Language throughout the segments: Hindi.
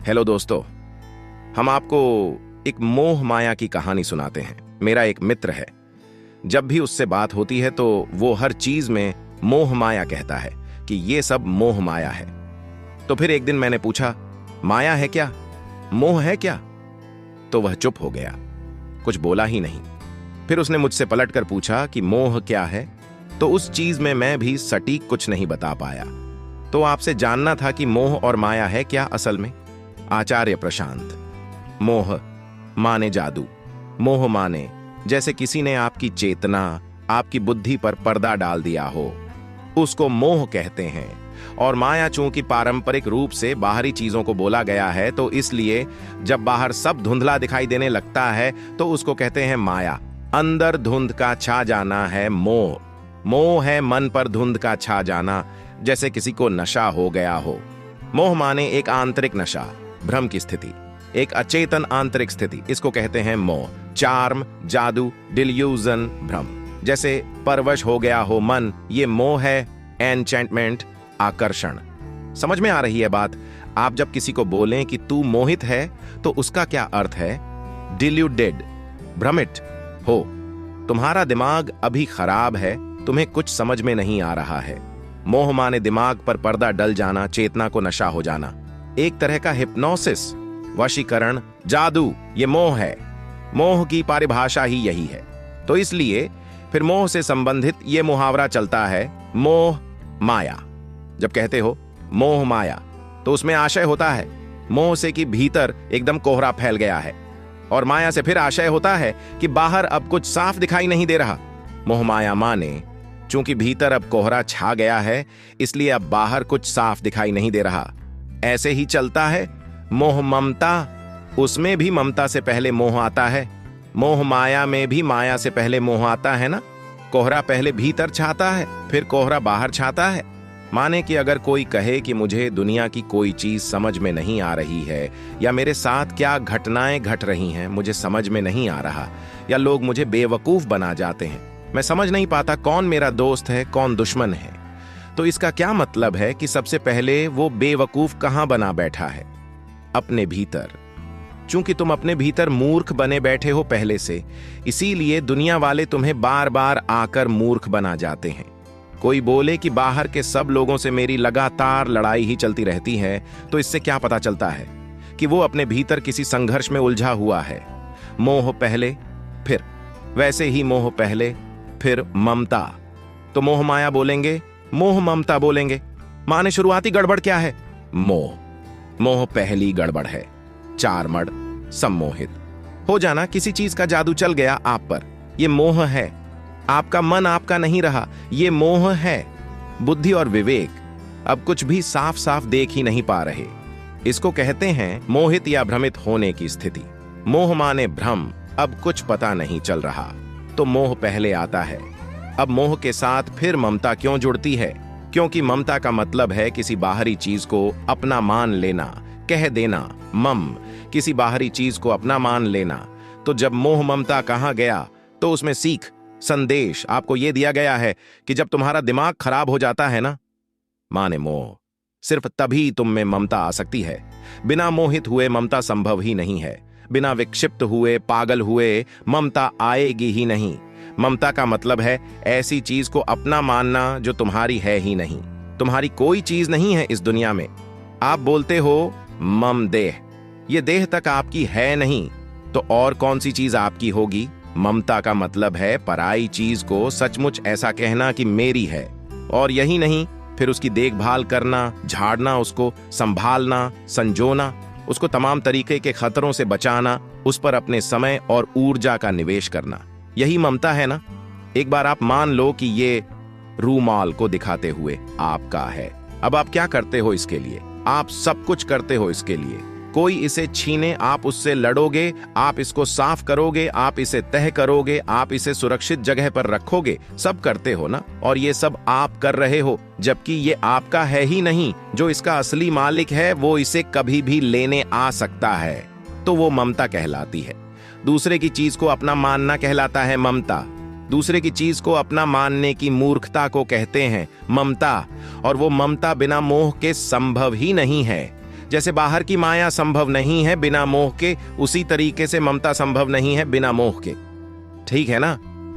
हेलो दोस्तों, हम आपको एक मोह माया की कहानी सुनाते हैं। मेरा एक मित्र है, जब भी उससे बात होती है तो वो हर चीज में मोह माया कहता है कि ये सब मोह माया है। तो फिर एक दिन मैंने पूछा, माया है क्या, मोह है क्या? तो वह चुप हो गया, कुछ बोला ही नहीं। फिर उसने मुझसे पलटकर पूछा कि मोह क्या है, तो उस चीज में मैं भी सटीक कुछ नहीं बता पाया। तो आपसे जानना था कि मोह और माया है क्या असल में। आचार्य प्रशांत। मोह माने जादू, मोह माने जैसे किसी ने आपकी चेतना, आपकी बुद्धि पर पर्दा डाल दिया हो, उसको मोह कहते हैं। और माया चूंकि पारंपरिक रूप से बाहरी चीजों को बोला गया है, तो इसलिए जब बाहर सब धुंधला दिखाई देने लगता है तो उसको कहते हैं माया। अंदर धुंध का छा जाना है मोह। मोह है मन पर धुंध का छा जाना, जैसे किसी को नशा हो गया हो। मोह माने एक आंतरिक नशा, भ्रम की स्थिति, एक अचेतन आंतरिक स्थिति, इसको कहते हैं मोह। चार्म, जादू, डिल्यूजन, भ्रम, जैसे परवश हो गया हो मन, ये मोह है। एन्चेंटमेंट, आकर्षण। समझ में आ रही है बात? आप जब किसी को बोलें कि तू मोहित है, तो उसका क्या अर्थ है? डिल्यूडेड, भ्रमित हो। तुम्हारा दिमाग अभी खराब है, तुम्हें कुछ समझ में नहीं आ रहा है। मोह माने दिमाग पर पर्दा डल जाना, चेतना को नशा हो जाना, एक तरह का हिप्नोसिस, वशीकरण, जादू, ये मोह है। मोह की परिभाषा ही यही है। तो इसलिए फिर मोह से संबंधित ये मुहावरा चलता है, मोह माया। जब कहते हो मोह माया, तो उसमें आशय होता है मोह से कि भीतर एकदम कोहरा फैल गया है, और माया से फिर आशय होता है कि बाहर अब कुछ साफ दिखाई नहीं दे रहा। मोह माया माने चूंकि भीतर अब कोहरा छा गया है, इसलिए अब बाहर कुछ साफ दिखाई नहीं दे रहा। ऐसे ही चलता है मोह ममता, उसमें भी ममता से पहले मोह आता है। मोह माया में भी माया से पहले मोह आता है ना। कोहरा पहले भीतर छाता है, फिर कोहरा बाहर छाता है। माने कि अगर कोई कहे कि मुझे दुनिया की कोई चीज समझ में नहीं आ रही है, या मेरे साथ क्या घटनाएं घट रही हैं मुझे समझ में नहीं आ रहा, या लोग मुझे बेवकूफ बना जाते हैं, मैं समझ नहीं पाता कौन मेरा दोस्त है कौन दुश्मन है, तो इसका क्या मतलब है कि सबसे पहले वो बेवकूफ कहां बना बैठा है? अपने भीतर। चूंकि तुम अपने भीतर मूर्ख बने बैठे हो पहले से, इसीलिए दुनिया वाले तुम्हें बार बार आकर मूर्ख बना जाते हैं। कोई बोले कि बाहर के सब लोगों से मेरी लगातार लड़ाई ही चलती रहती है, तो इससे क्या पता चलता है कि वो अपने भीतर किसी संघर्ष में उलझा हुआ है। मोह पहले, फिर वैसे ही मोह पहले, फिर ममता। तो मोह माया बोलेंगे, मोह ममता बोलेंगे। माने शुरुआती गड़बड़ क्या है? मोह। मोह पहली गड़बड़ है। चार्मड, सम्मोहित हो जाना, किसी चीज का जादू चल गया आप पर, ये मोह है। आपका मन आपका नहीं रहा, ये मोह है। बुद्धि और विवेक अब कुछ भी साफ साफ देख ही नहीं पा रहे, इसको कहते हैं मोहित या भ्रमित होने की स्थिति। मोह माने भ्रम, अब कुछ पता नहीं चल रहा, तो मोह पहले आता है। अब मोह के साथ फिर ममता क्यों जुड़ती है? क्योंकि ममता का मतलब है किसी बाहरी चीज को अपना मान लेना, कह देना। मम, किसी बाहरी चीज को अपना मान लेना। तो जब मोह ममता कहां गया, तो उसमें सीख, संदेश आपको यह दिया गया है कि जब तुम्हारा दिमाग खराब हो जाता है ना, माने मोह, सिर्फ तभी तुम में ममता आ सकती है। बिना मोहित हुए ममता संभव ही नहीं है। बिना विक्षिप्त हुए, पागल हुए ममता आएगी ही नहीं। ममता का मतलब है ऐसी चीज को अपना मानना जो तुम्हारी है ही नहीं। तुम्हारी कोई चीज नहीं है इस दुनिया में। आप बोलते हो मम देह, ये देह तक आपकी है नहीं, तो और कौन सी चीज आपकी होगी? ममता का मतलब है पराई चीज को सचमुच ऐसा कहना कि मेरी है, और यही नहीं, फिर उसकी देखभाल करना, झाड़ना, उसको संभालना, संजोना, उसको तमाम तरीके के खतरों से बचाना, उस पर अपने समय और ऊर्जा का निवेश करना, यही ममता है ना। एक बार आप मान लो कि ये रूमाल को दिखाते हुए आपका है। अब आप क्या करते हो इसके लिए? आप सब कुछ करते हो इसके लिए। कोई इसे छीने, आप उससे लड़ोगे, आप इसको साफ करोगे, आप इसे तह करोगे, आप इसे सुरक्षित जगह पर रखोगे, सब करते हो ना। और ये सब आप कर रहे हो, जबकि ये आपका है ही नहीं। जो इसका असली मालिक है वो इसे कभी भी लेने आ सकता है, तो वो ममता कहलाती है। दूसरे की चीज को अपना मानना कहलाता है ममता। दूसरे की चीज को अपना मानने की मूर्खता को कहते हैं ममता। और वो ममता बिना मोह के संभव ही नहीं है। जैसे बाहर की माया संभव नहीं है बिना मोह के, उसी तरीके से ममता संभव नहीं है बिना मोह के। ठीक है ना?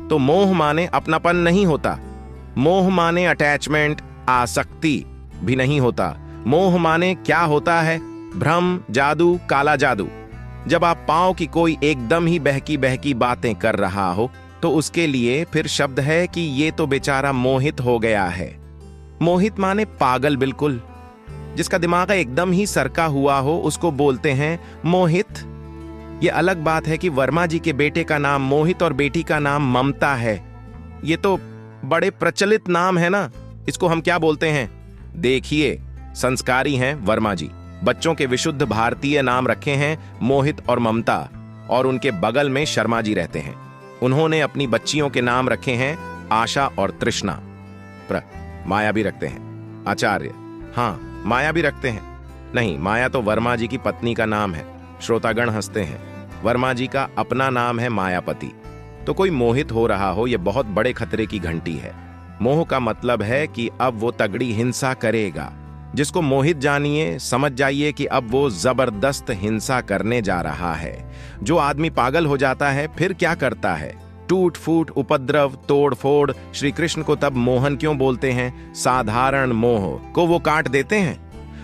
तो मोह माने अपनापन नहीं होता, मोह माने अटैचमेंट, आसक्ति भी नहीं होता। मोह माने क्या होता है? भ्रम, जादू, काला जादू। जब आप पाओ कि कोई एकदम ही बहकी बहकी बातें कर रहा हो तो उसके लिए फिर शब्द है कि ये तो बेचारा मोहित हो गया है। मोहित माने पागल, बिल्कुल। जिसका दिमाग एकदम ही सरका हुआ हो उसको बोलते हैं मोहित। ये अलग बात है कि वर्मा जी के बेटे का नाम मोहित और बेटी का नाम ममता है। ये तो बड़े प्रचलित नाम है ना, इसको हम क्या बोलते हैं? देखिए, संस्कारी हैं वर्मा जी, बच्चों के विशुद्ध भारतीय नाम रखे हैं मोहित और ममता, और उनके बगल में शर्मा जी रहते हैं। उन्होंने अपनी बच्चियों के नाम रखे हैं आशा और तृष्णा। माया भी रखते हैं, आचार्य। हाँ, माया भी रखते हैं। नहीं, माया तो वर्मा जी की पत्नी का नाम है। श्रोतागण हंसते हैं। वर्मा जी का अपना नाम है मायापति। तो कोई मोहित हो रहा हो, यह बहुत बड़े खतरे की घंटी है। मोह का मतलब है कि अब वो तगड़ी हिंसा करेगा। जिसको मोहित जानिए, समझ जाइए कि अब वो जबरदस्त हिंसा करने जा रहा है। जो आदमी पागल हो जाता है फिर क्या करता है? टूट फूट, उपद्रव, तोड़ फोड़। श्री कृष्ण को तब मोहन क्यों बोलते हैं? साधारण मोह को वो काट देते हैं।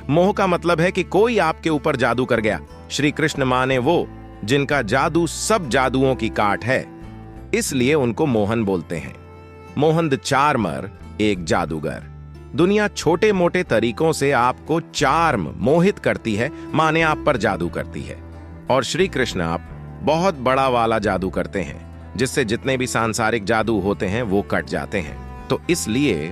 मोह का मतलब है कि कोई आपके ऊपर जादू कर गया। श्री कृष्ण माने वो जिनका जादू सब जादुओं की काट है, इसलिए उनको मोहन बोलते हैं। मोहन द चार्मर, एक जादूगर। दुनिया छोटे मोटे तरीकों से आपको चार्म, मोहित करती है, माने आप पर जादू करती है। और श्री कृष्ण आप बहुत बड़ा वाला जादू करते हैं, जिससे जितने भी सांसारिक जादू होते हैं वो कट जाते हैं। तो इसलिए